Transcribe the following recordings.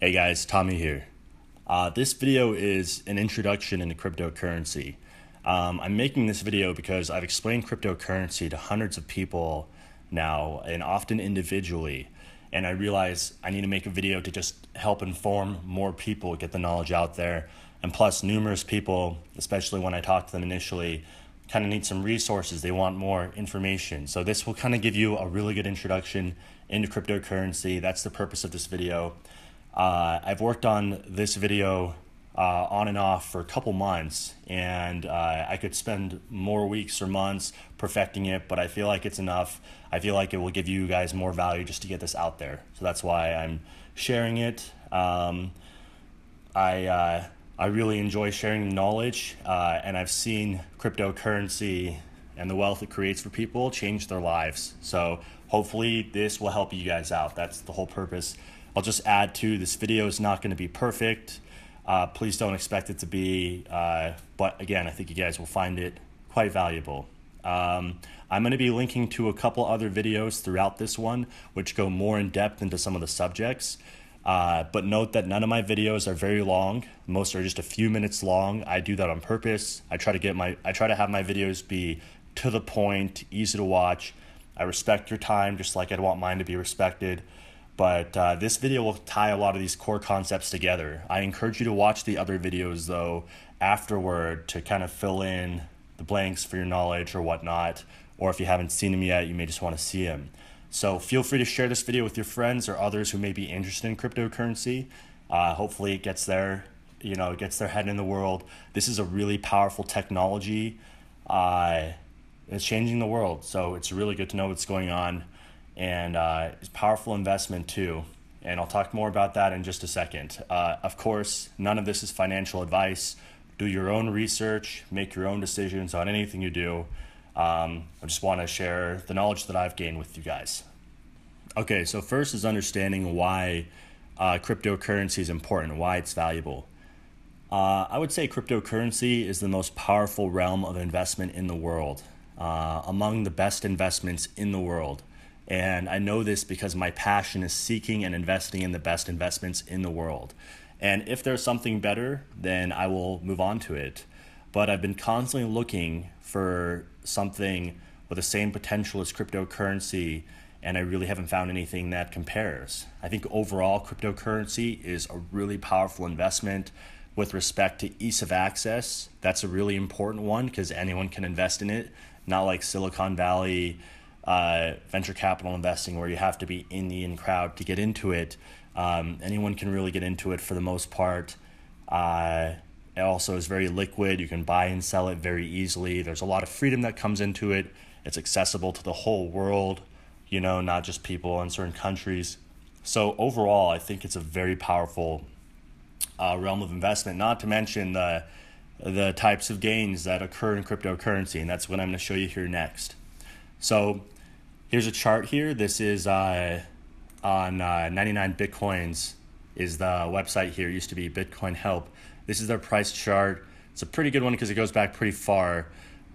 Hey guys, Tommy here. This video is an introduction into cryptocurrency. I'm making this video because I've explained cryptocurrency to hundreds of people now and often individually. And I realize I need to make a video to just help inform more people, get the knowledge out there. And plus, numerous people, especially when I talk to them initially, kind of need some resources. They want more information. So this will kind of give you a really good introduction into cryptocurrency. That's the purpose of this video. I've worked on this video on and off for a couple months, and I could spend more weeks or months perfecting it, but I feel like it's enough. I feel like it will give you guys more value just to get this out there. So that's why I'm sharing it. I really enjoy sharing knowledge, and I've seen cryptocurrency and the wealth it creates for people change their lives. So hopefully this will help you guys out. That's the whole purpose. I'll just add to this video is not going to be perfect. Please don't expect it to be, but again, I think you guys will find it quite valuable. I'm going to be linking to a couple other videos throughout this one, which go more in depth into some of the subjects. But note that none of my videos are very long. Most are just a few minutes long. I do that on purpose. I try to have my videos be to the point, easy to watch. I respect your time just like I'd want mine to be respected. But this video will tie a lot of these core concepts together. I encourage you to watch the other videos though afterward to kind of fill in the blanks for your knowledge or whatnot. Or if you haven't seen them yet, you may just want to see them. So feel free to share this video with your friends or others who may be interested in cryptocurrency. Hopefully it gets their head in the world. This is a really powerful technology. It's changing the world. So it's really good to know what's going on. And it's a powerful investment too. And I'll talk more about that in just a second. Of course, none of this is financial advice. Do your own research, make your own decisions on anything you do. I just want to share the knowledge that I've gained with you guys. Okay, so first is understanding why cryptocurrency is important, why it's valuable. I would say cryptocurrency is the most powerful realm of investment in the world, among the best investments in the world. And I know this because my passion is seeking and investing in the best investments in the world. And if there's something better, then I will move on to it. But I've been constantly looking for something with the same potential as cryptocurrency, and I really haven't found anything that compares. I think overall cryptocurrency is a really powerful investment with respect to ease of access. That's a really important one because anyone can invest in it, not like Silicon Valley venture capital investing where you have to be in the in crowd to get into it. Anyone can really get into it for the most part. It also is very liquid. You can buy and sell it very easily. There's a lot of freedom that comes into it. It's accessible to the whole world, not just people in certain countries. So overall, I think it's a very powerful realm of investment, not to mention the types of gains that occur in cryptocurrency, and that's what I'm going to show you here next. So here's a chart here. This is on 99 Bitcoins is the website here. It used to be Bitcoin Help. This is their price chart. It's a pretty good one because it goes back pretty far.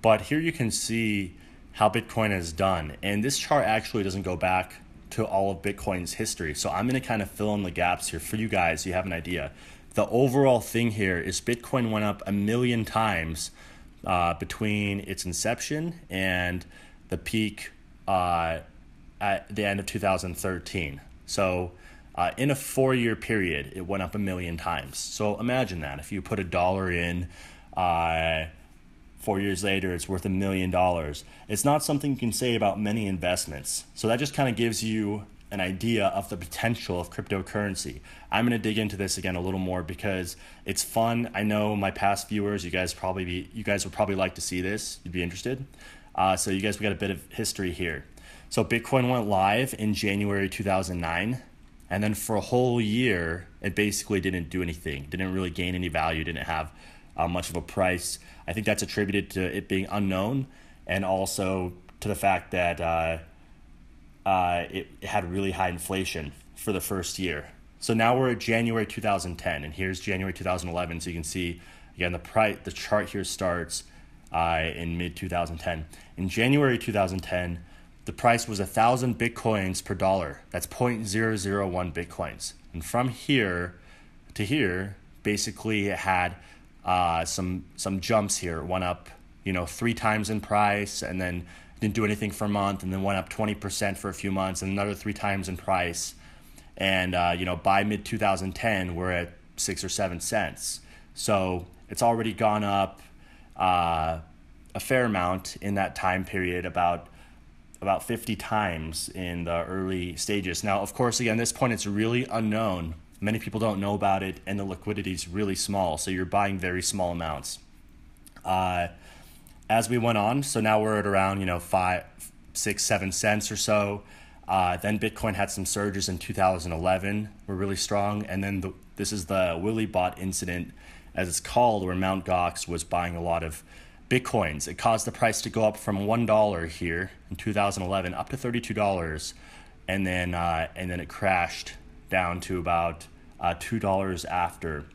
But here you can see how Bitcoin has done. And this chart actually doesn't go back to all of Bitcoin's history. So I'm going to kind of fill in the gaps here for you guys so you have an idea. The overall thing here is Bitcoin went up 1 million times between its inception and the peak at the end of 2013. So in a 4-year period, it went up 1 million times. So imagine that. If you put $1 in, 4 years later, it's worth $1 million. It's not something you can say about many investments. So that just kind of gives you an idea of the potential of cryptocurrency. I'm going to dig into this again a little more because it's fun. I know my past viewers, you guys would probably like to see this. You'd be interested. So you guys, we got a bit of history here. So Bitcoin went live in January 2009. And then for a whole year, it basically didn't do anything. Didn't really gain any value. Didn't have much of a price. I think that's attributed to it being unknown and also to the fact that it had really high inflation for the first year. So now we're at January 2010, and here's January 2011. So you can see, again, the chart here starts in mid-2010. In January 2010, the price was 1,000 Bitcoins per dollar. That's 0.001 Bitcoins. And from here to here, basically it had some jumps here. It went up, 3 times in price, and then didn't do anything for a month, and then went up 20% for a few months, and another 3 times in price. And by mid 2010, we're at 6 or 7 cents. So it's already gone up a fair amount in that time period, about 50 times in the early stages. Now, of course, again, this point it's really unknown. Many people don't know about it, and the liquidity is really small, so you're buying very small amounts. As we went on, so now we're at around 5, 6, 7 cents or so. Then Bitcoin had some surges in 2011, were really strong, and then this is the Willy bot incident, as it's called, where Mt. Gox was buying a lot of Bitcoins. It caused the price to go up from $1 here in 2011 up to $32, and then it crashed down to about $2 after.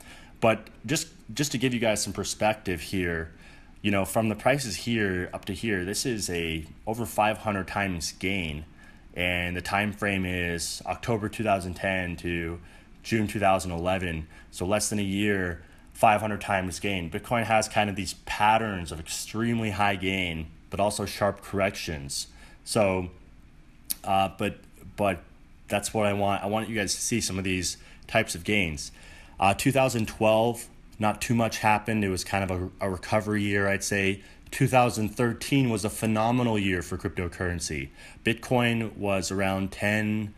But just to give you guys some perspective here, from the prices here up to here, this is a over 500 times gain, and the time frame is October 2010 to June 2011, so less than a year. 500 times gain. Bitcoin has kind of these patterns of extremely high gain, but also sharp corrections. So, but that's what I want. I want you guys to see some of these types of gains. 2012, not too much happened. It was kind of a recovery year, I'd say. 2013 was a phenomenal year for cryptocurrency. Bitcoin was around $10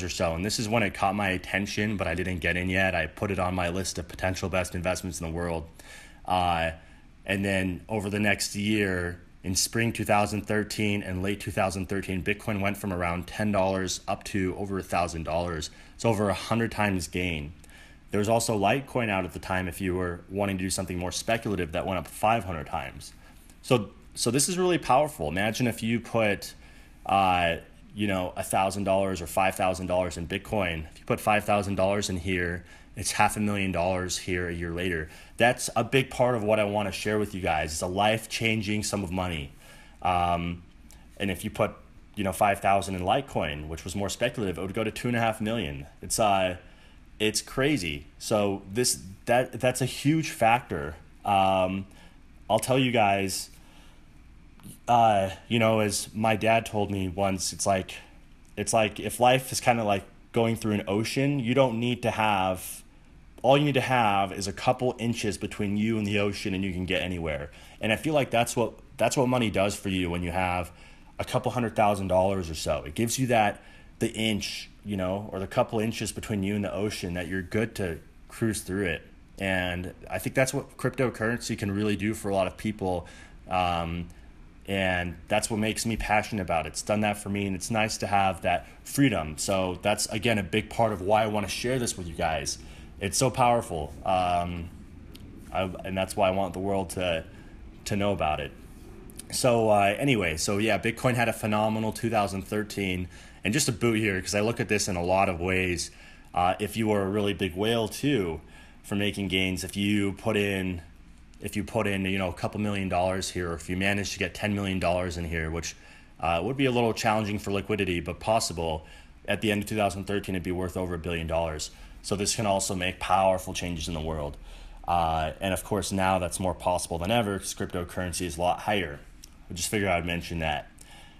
or so, and this is when it caught my attention, but I didn't get in yet. I put it on my list of potential best investments in the world, and then over the next year, in spring 2013 and late 2013, Bitcoin went from around $10 up to over $1,000. It's over 100 times gain. There was also Litecoin out at the time, if you were wanting to do something more speculative, that went up 500 times. So this is really powerful. Imagine if you put $1,000 or $5,000 in Bitcoin. If you put $5,000 in here, it's $500,000 here a year later. That's a big part of what I want to share with you guys. It's a life-changing sum of money. And if you put $5,000 in Litecoin, which was more speculative, it would go to $2.5 million. It's crazy. So that's a huge factor. I'll tell you guys. As my dad told me once, it's like if life is kind of like going through an ocean, all you need to have is a couple inches between you and the ocean, and you can get anywhere. And I feel like that's what money does for you when you have a couple $100,000 or so. It gives you the inch, or the couple inches between you and the ocean, that you're good to cruise through it. And I think that's what cryptocurrency can really do for a lot of people. And that's what makes me passionate about it. It's done that for me, and it's nice to have that freedom. So that's, again, a big part of why I want to share this with you guys. It's so powerful, and that's why I want the world to know about it. So anyway, Bitcoin had a phenomenal 2013. And just to boot here, because I look at this in a lot of ways, if you were a really big whale too for making gains, if you put in a couple $1 million here, or if you manage to get $10 million in here, which would be a little challenging for liquidity, but possible, at the end of 2013, it'd be worth over $1 billion. So this can also make powerful changes in the world. And of course, now that's more possible than ever because cryptocurrency is a lot higher. I just figured I'd mention that.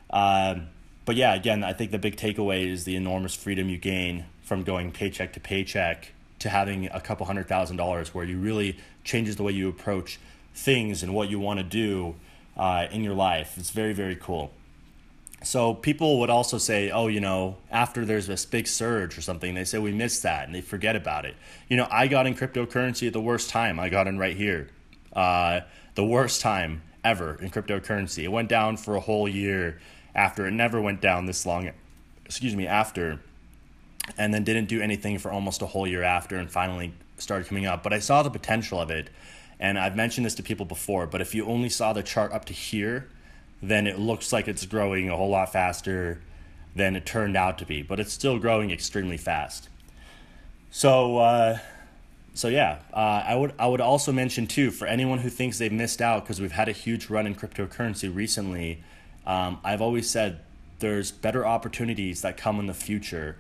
But yeah, again, I think the big takeaway is the enormous freedom you gain from going paycheck to paycheck to having a couple $100,000, where you really changes the way you approach things and what you want to do in your life. It's very, very cool. So people would also say, after there's this big surge or something, they say we missed that and they forget about it. I got in cryptocurrency at the worst time. I got in right here. The worst time ever in cryptocurrency. It went down for a whole year after. It never went down this long, after, and then didn't do anything for almost a whole year after, and finally started coming up. But I saw the potential of it, and I've mentioned this to people before, but if you only saw the chart up to here, then it looks like it's growing a whole lot faster than it turned out to be, but it's still growing extremely fast. I would also mention too, for anyone who thinks they've missed out because we've had a huge run in cryptocurrency recently, I've always said there's better opportunities that come in the future.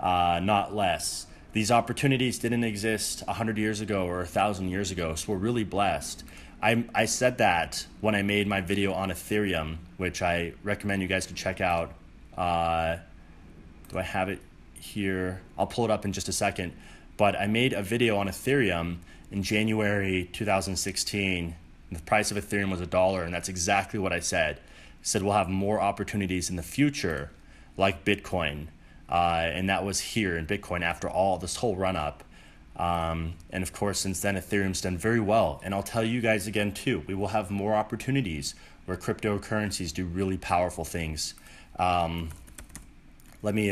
not less. These opportunities didn't exist 100 years ago or 1,000 years ago, so we're really blessed. I said that when I made my video on Ethereum, which I recommend you guys to check out. Do I have it here? I'll pull it up in just a second. But I made a video on Ethereum in January 2016. The price of Ethereum was $1, and that's exactly what I said. I said we'll have more opportunities in the future, like Bitcoin. And that was here in Bitcoin after all this whole run up. And of course, since then, Ethereum's done very well. And I'll tell you guys again too, we will have more opportunities where cryptocurrencies do really powerful things. Let me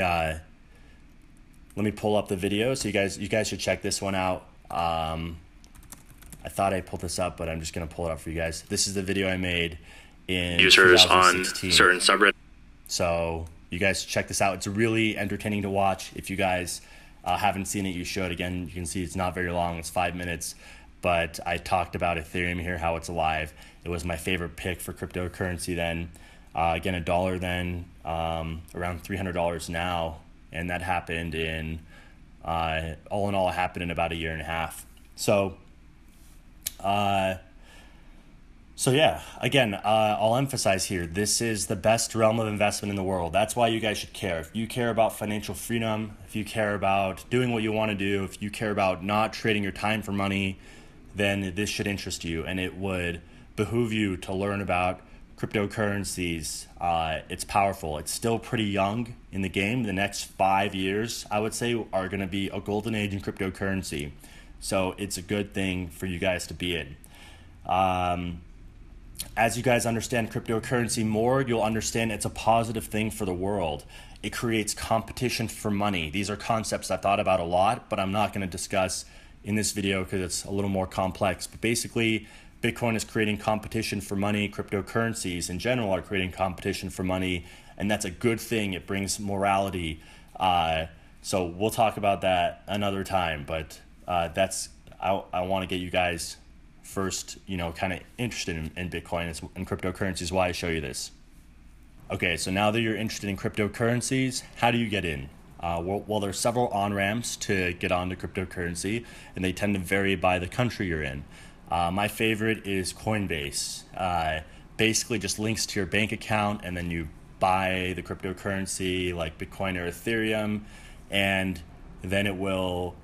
pull up the video. So you guys should check this one out. I thought I pulled this up, but I'm just gonna pull it up for you guys. This is the video I made in users on certain subreddits. So you guys check this out. It's really entertaining to watch. If you guys haven't seen it, you should. Again, you can see it's not very long. It's 5 minutes. But I talked about Ethereum here, how it's alive. It was my favorite pick for cryptocurrency then. Again, $1 then, around $300 now. And that happened in, all in all, it happened in about a year and a half. So yeah, again, I'll emphasize here, this is the best realm of investment in the world. That's why you guys should care. If you care about financial freedom, if you care about doing what you want to do, if you care about not trading your time for money, then this should interest you, and it would behoove you to learn about cryptocurrencies. It's powerful. It's still pretty young in the game. The next 5 years, I would say, are going to be a golden age in cryptocurrency. So it's a good thing for you guys to be in. As you guys understand cryptocurrency more, you'll understand it's a positive thing for the world. It creates competition for money. These are concepts I've thought about a lot, but I'm not going to discuss in this video because it's a little more complex. But basically, Bitcoin is creating competition for money. Cryptocurrencies in general are creating competition for money, and that's a good thing. It brings morality. So we'll talk about that another time, but I want to get you guys first, kind of interested in Bitcoin and cryptocurrencies, why I show you this. Okay, so now that you're interested in cryptocurrencies, how do you get in? Well, there's several on-ramps to get onto cryptocurrency, and they tend to vary by the country you're in. My favorite is Coinbase. Basically just links to your bank account, and then you buy the cryptocurrency like Bitcoin or Ethereum, and then it will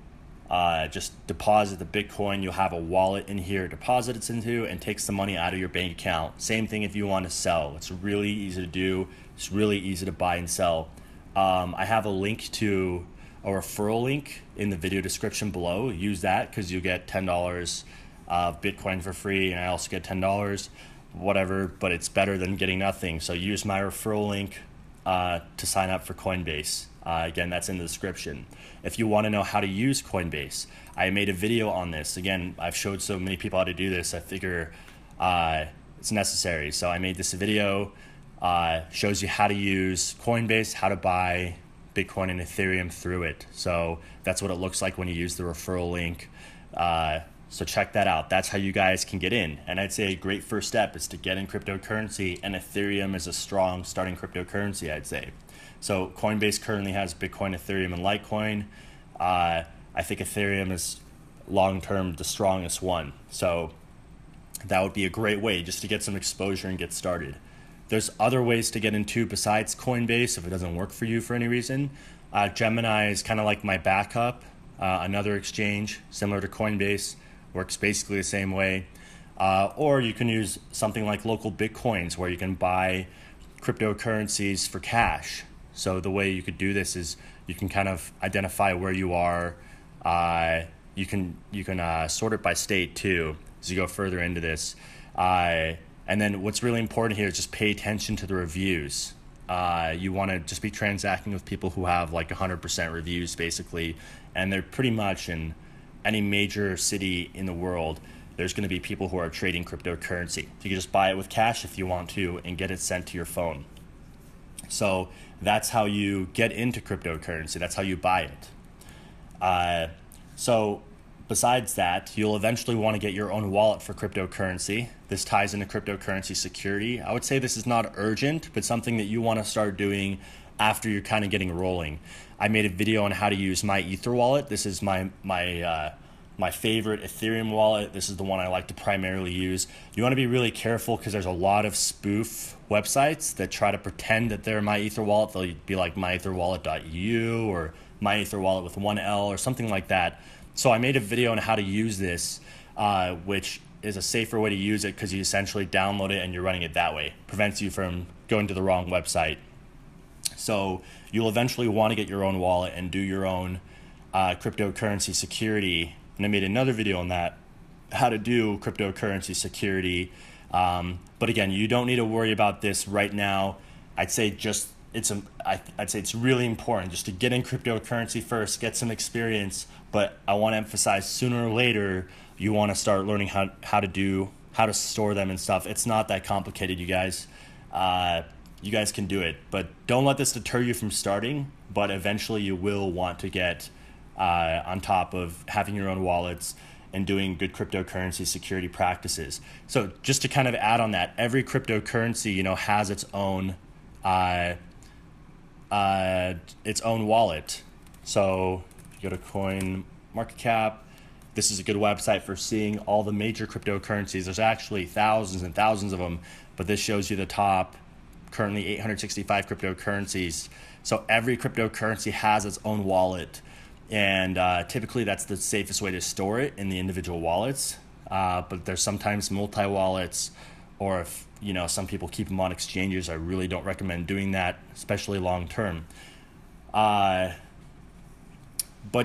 just deposit the Bitcoin. You'll have a wallet in here, deposit it into, and takes the money out of your bank account. Same thing if you want to sell. It's really easy to do. It's really easy to buy and sell. I have a link to a referral link in the video description below. Use that because you get $10 of Bitcoin for free, and I also get $10, whatever, but it's better than getting nothing. So use my referral link to sign up for Coinbase. Again, that's in the description. If you want to know how to use Coinbase, I made a video on this. Again, I've showed so many people how to do this, I figure it's necessary. So I made this video, shows you how to use Coinbase, how to buy Bitcoin and Ethereum through it. So that's what it looks like when you use the referral link. So check that out. That's how you guys can get in. And I'd say a great first step is to get in cryptocurrency, and Ethereum is a strong starting cryptocurrency, I'd say. So Coinbase currently has Bitcoin, Ethereum, and Litecoin. I think Ethereum is long-term the strongest one. So that would be a great way just to get some exposure and get started. There's other ways to get into besides Coinbase if it doesn't work for you for any reason. Gemini is kind of like my backup, another exchange similar to Coinbase, works basically the same way. Or you can use something like local Bitcoins where you can buy cryptocurrencies for cash. So the way you could do this is you can kind of identify where you are. You can sort it by state too as you go further into this. And then what's really important here is just pay attention to the reviews. You want to just be transacting with people who have like 100% reviews basically, and they're pretty much in any major city in the world. There's going to be people who are trading cryptocurrency. You can just buy it with cash if you want to and get it sent to your phone. So that's how you get into cryptocurrency. That's how you buy it. So besides that, you'll eventually want to get your own wallet for cryptocurrency. This ties into cryptocurrency security. I would say this is not urgent, but something that you want to start doing after you're kind of getting rolling. I made a video on how to use Myetherwallet. This is my favorite Ethereum wallet. This is the one I like to primarily use. You want to be really careful because there's a lot of spoof websites that try to pretend that they're Myetherwallet. They'll be like myetherwallet.eu or Myetherwallet with one L or something like that. So I made a video on how to use this, which is a safer way to use it because you essentially download it and you're running it that way. Prevents you from going to the wrong website. So you'll eventually want to get your own wallet and do your own cryptocurrency security. And I made another video on that, how to do cryptocurrency security. But again, you don't need to worry about this right now. I'd say I'd say it's really important just to get in cryptocurrency first, get some experience. But I want to emphasize sooner or later, you want to start learning how to store them and stuff. It's not that complicated, you guys. You guys can do it, but don't let this deter you from starting. But eventually you will want to get on top of having your own wallets and doing good cryptocurrency security practices. So just to kind of add on that, every cryptocurrency, has its own wallet. So if you go to CoinMarketCap, this is a good website for seeing all the major cryptocurrencies. There's actually thousands and thousands of them, but this shows you the top, currently 865 cryptocurrencies. So every cryptocurrency has its own wallet. And typically that's the safest way to store it in the individual wallets. But there's sometimes multi-wallets, or if some people keep them on exchanges. I really don't recommend doing that, especially long term. But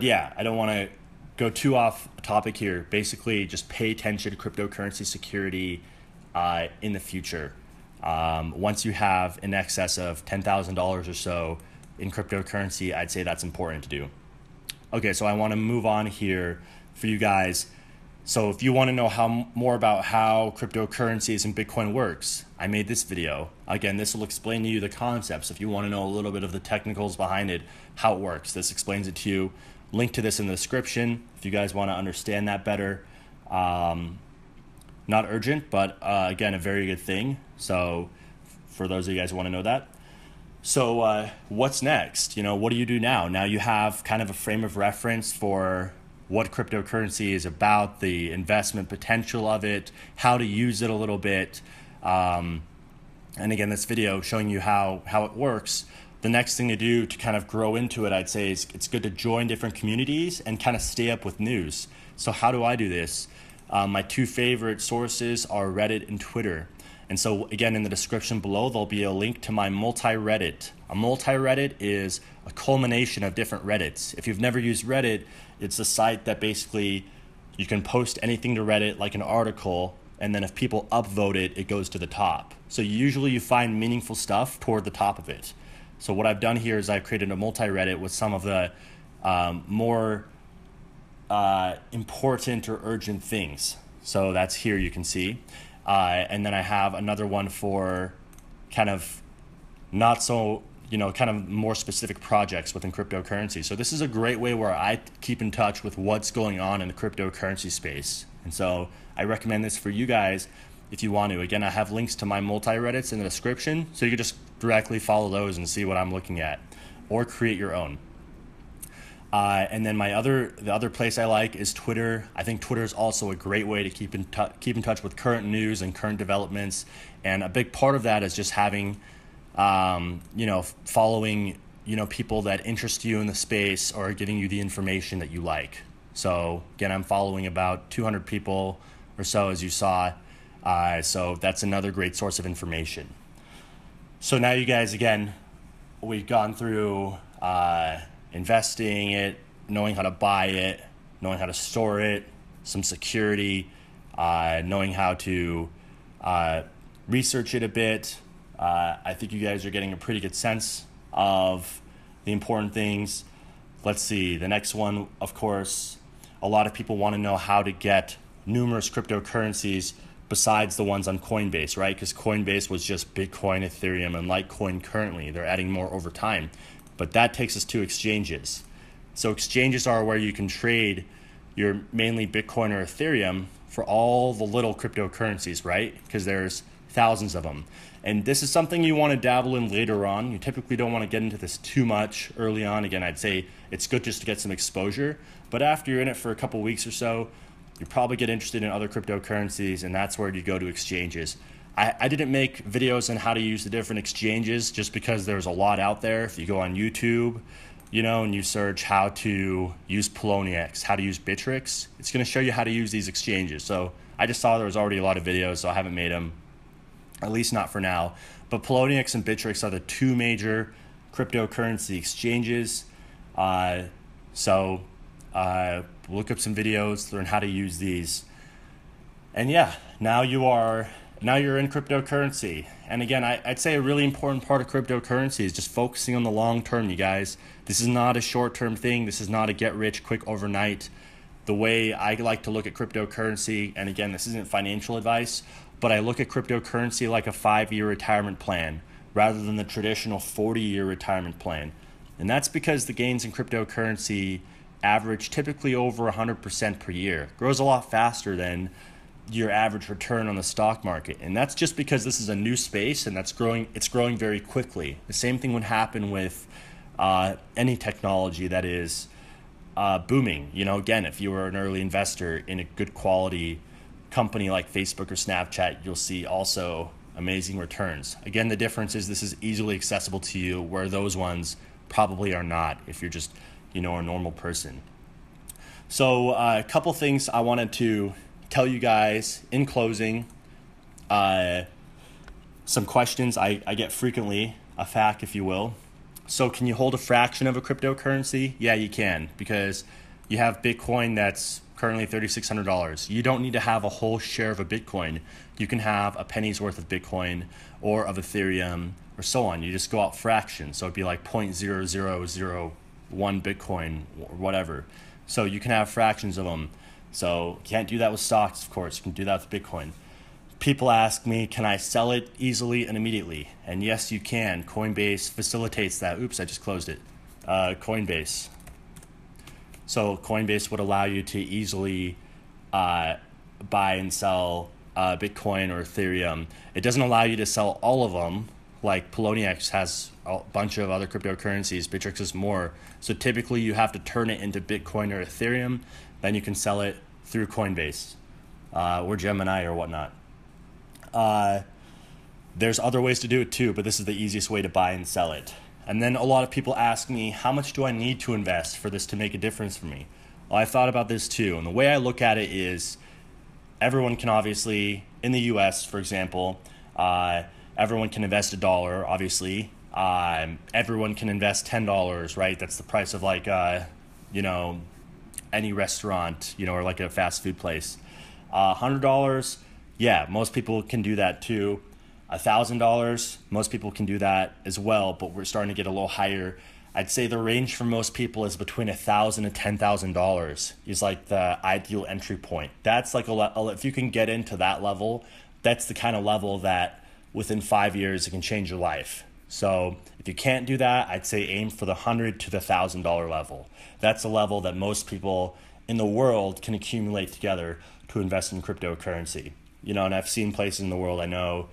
yeah, I don't want to go too off topic here. Basically, just pay attention to cryptocurrency security in the future. Once you have in excess of $10,000 or so in cryptocurrency, I'd say that's important to do. Okay, so I want to move on here for you guys. So if you want to know more about how cryptocurrencies and Bitcoin works, I made this video. Again, this will explain to you the concepts. If you want to know a little bit of the technicals behind it, how it works, this explains it to you. Link to this in the description if you guys want to understand that better. Not urgent, but again, a very good thing. So for those of you guys who want to know that. So what's next? What do you do now? Now you have kind of a frame of reference for what cryptocurrency is about, the investment potential of it, how to use it a little bit. And again, this video showing you how it works. The next thing to do to kind of grow into it, I'd say, is it's good to join different communities and kind of stay up with news. So how do I do this? My two favorite sources are Reddit and Twitter. And so again, in the description below, there'll be a link to my multi-Reddit. A multi-Reddit is a culmination of different Reddits. If you've never used Reddit, it's a site that basically you can post anything to Reddit, like an article, and then if people upvote it, it goes to the top. So usually you find meaningful stuff toward the top of it. So what I've done here is I've created a multi-Reddit with some of the more important or urgent things. So that's here, you can see. And then I have another one for kind of not so, kind of more specific projects within cryptocurrency. So this is a great way where I keep in touch with what's going on in the cryptocurrency space. And so I recommend this for you guys if you want to. Again, I have links to my multi-Reddits in the description, so you can just directly follow those and see what I'm looking at, or create your own. And then the other place I like is Twitter. I think Twitter is also a great way to keep in touch with current news and current developments. And a big part of that is just having, following, people that interest you in the space or giving you the information that you like. So again, I'm following about 200 people or so, as you saw. So that's another great source of information. So now you guys, again, we've gone through investing it, knowing how to buy it, knowing how to store it, some security, knowing how to research it a bit. I think you guys are getting a pretty good sense of the important things. Let's see, the next one, of course, a lot of people want to know how to get numerous cryptocurrencies besides the ones on Coinbase, right? Because Coinbase was just Bitcoin, Ethereum, and Litecoin currently. They're adding more over time. But that takes us to exchanges. So exchanges are where you can trade your mainly Bitcoin or Ethereum for all the little cryptocurrencies, right? Because there's thousands of them. And this is something you want to dabble in later on. You typically don't want to get into this too much early on. Again, I'd say it's good just to get some exposure, but after you're in it for a couple weeks or so, you probably get interested in other cryptocurrencies, and that's where you go to exchanges. I didn't make videos on how to use the different exchanges just because there's a lot out there. If you go on YouTube, and you search how to use Poloniex, how to use Bittrex, it's going to show you how to use these exchanges. So I just saw there was already a lot of videos, so I haven't made them, at least not for now. But Poloniex and Bittrex are the two major cryptocurrency exchanges. So look up some videos, learn how to use these. And yeah, now you're in cryptocurrency. And again, I'd say a really important part of cryptocurrency is just focusing on the long term, you guys. This is not a short-term thing. This is not a get-rich-quick overnight. The way I like to look at cryptocurrency, and again, this isn't financial advice, but I look at cryptocurrency like a 5-year retirement plan rather than the traditional 40-year retirement plan. And that's because the gains in cryptocurrency average typically over 100% per year. It grows a lot faster than your average return on the stock market. And that's just because this is a new space and it's growing very quickly. The same thing would happen with any technology that is booming. Again, if you were an early investor in a good quality company like Facebook or Snapchat, you'll see also amazing returns. Again, the difference is this is easily accessible to you, where those ones probably are not if you're just a normal person. So a couple things I wanted to tell you guys in closing. Some questions I get frequently, a FAQ if you will. So can you hold a fraction of a cryptocurrency? Yeah, you can, because you have Bitcoin that's currently $3,600. You don't need to have a whole share of a Bitcoin. You can have a penny's worth of Bitcoin or of Ethereum or so on. You just go out fractions. So it'd be like 0.0001 Bitcoin or whatever. So you can have fractions of them. So you can't do that with stocks, of course. You can do that with Bitcoin. People ask me, can I sell it easily and immediately? And yes, you can. Coinbase facilitates that. Oops, I just closed it. Coinbase. So Coinbase would allow you to easily buy and sell Bitcoin or Ethereum. It doesn't allow you to sell all of them, like Poloniex has a bunch of other cryptocurrencies. Bittrex is more. So typically you have to turn it into Bitcoin or Ethereum. Then you can sell it through Coinbase or Gemini or whatnot. There's other ways to do it too, but this is the easiest way to buy and sell it. And then a lot of people ask me, how much do I need to invest for this to make a difference for me? Well, I've thought about this too. And the way I look at it is everyone can obviously, in the US, for example, everyone can invest $1, obviously. Everyone can invest $10, right? That's the price of like, any restaurant, or like a fast food place. $100, yeah, most people can do that too. $1,000, most people can do that as well, but we're starting to get a little higher. I'd say the range for most people is between $1,000 and $10,000 is like the ideal entry point. That's like if you can get into that level, that's the kind of level that within 5 years it can change your life. So if you can't do that, I'd say aim for the $100 to the $1,000 level. That's a level that most people in the world can accumulate together to invest in cryptocurrency. And I've seen places in the world, I know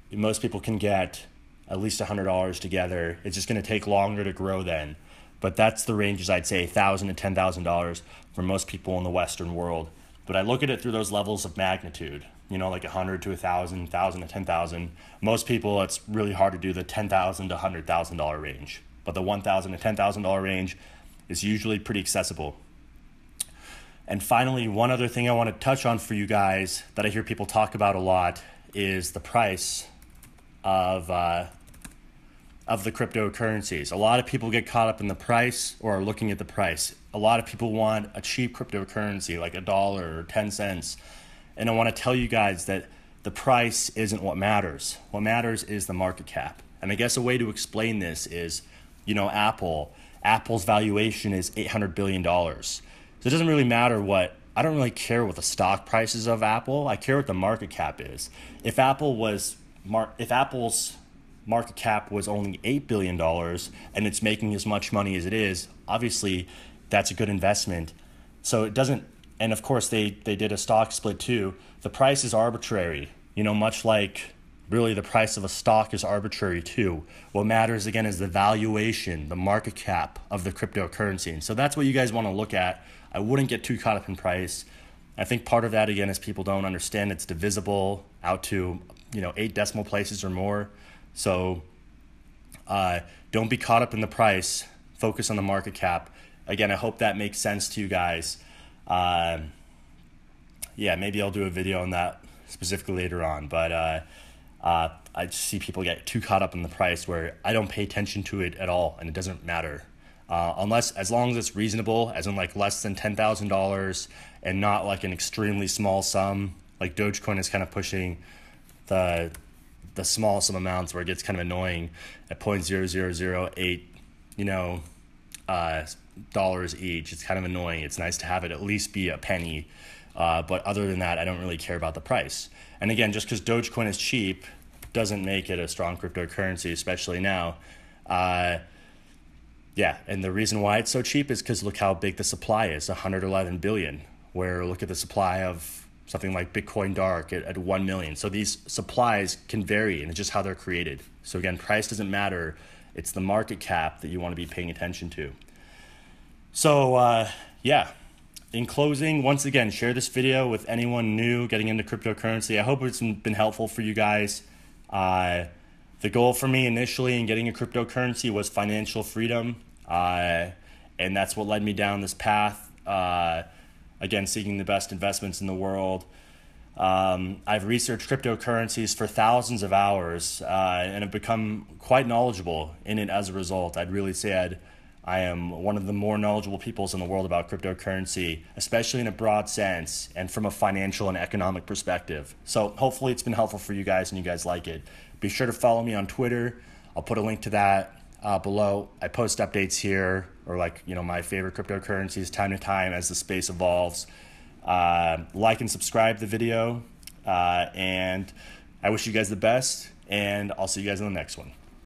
most people can get at least $100 together. It's just going to take longer to grow then. But that's the ranges, I'd say, $1,000 to $10,000 for most people in the Western world. But I look at it through those levels of magnitude, like 100 to 1,000, 1,000 to 10,000. Most people, it's really hard to do the $10,000 to $100,000 range. But the $1,000 to $10,000 range is usually pretty accessible. And finally, one other thing I want to touch on for you guys that I hear people talk about a lot is the price of the cryptocurrencies. A lot of people get caught up in the price or are looking at the price. A lot of people want a cheap cryptocurrency like $1 or 10 cents. And I want to tell you guys that the price isn't what matters. What matters is the market cap. And I guess a way to explain this is, Apple's valuation is $800 billion. So it doesn't really matter I don't really care what the stock price is of Apple. I care what the market cap is. If Apple's market cap was only $8 billion and it's making as much money as it is, obviously that's a good investment. So it doesn't, and of course they did a stock split too. The price is arbitrary, much like really the price of a stock is arbitrary too. What matters again is the valuation, the market cap of the cryptocurrency. And so that's what you guys want to look at. I wouldn't get too caught up in price. I think part of that again is people don't understand it's divisible out to 8 decimal places or more. So don't be caught up in the price. Focus on the market cap. Again, I hope that makes sense to you guys. Yeah, maybe I'll do a video on that specifically later on, but I just see people get too caught up in the price where I don't pay attention to it at all, and it doesn't matter. As long as it's reasonable, as in like less than $10,000 and not like an extremely small sum. Like Dogecoin is kind of pushing the small sum amounts where it gets kind of annoying at 0.0008, dollars each. It's kind of annoying. It's nice to have it at least be a penny. But other than that, I don't really care about the price. And again, just because Dogecoin is cheap doesn't make it a strong cryptocurrency, especially now. Yeah, and the reason why it's so cheap is because look how big the supply is, 111 billion, where look at the supply of something like Bitcoin Dark at 1 million. So these supplies can vary, and it's just how they're created. So again, price doesn't matter. It's the market cap that you want to be paying attention to. So yeah, in closing, once again, share this video with anyone new getting into cryptocurrency. I hope it's been helpful for you guys. The goal for me initially in getting a cryptocurrency was financial freedom. And that's what led me down this path. Again, seeking the best investments in the world. I've researched cryptocurrencies for thousands of hours and have become quite knowledgeable in it as a result. I'd really say I am one of the more knowledgeable peoples in the world about cryptocurrency, especially in a broad sense and from a financial and economic perspective. So hopefully it's been helpful for you guys and you guys like it. Be sure to follow me on Twitter. I'll put a link to that below. I post updates here, or my favorite cryptocurrencies time to time as the space evolves. Like and subscribe the video, and I wish you guys the best, and I'll see you guys in the next one.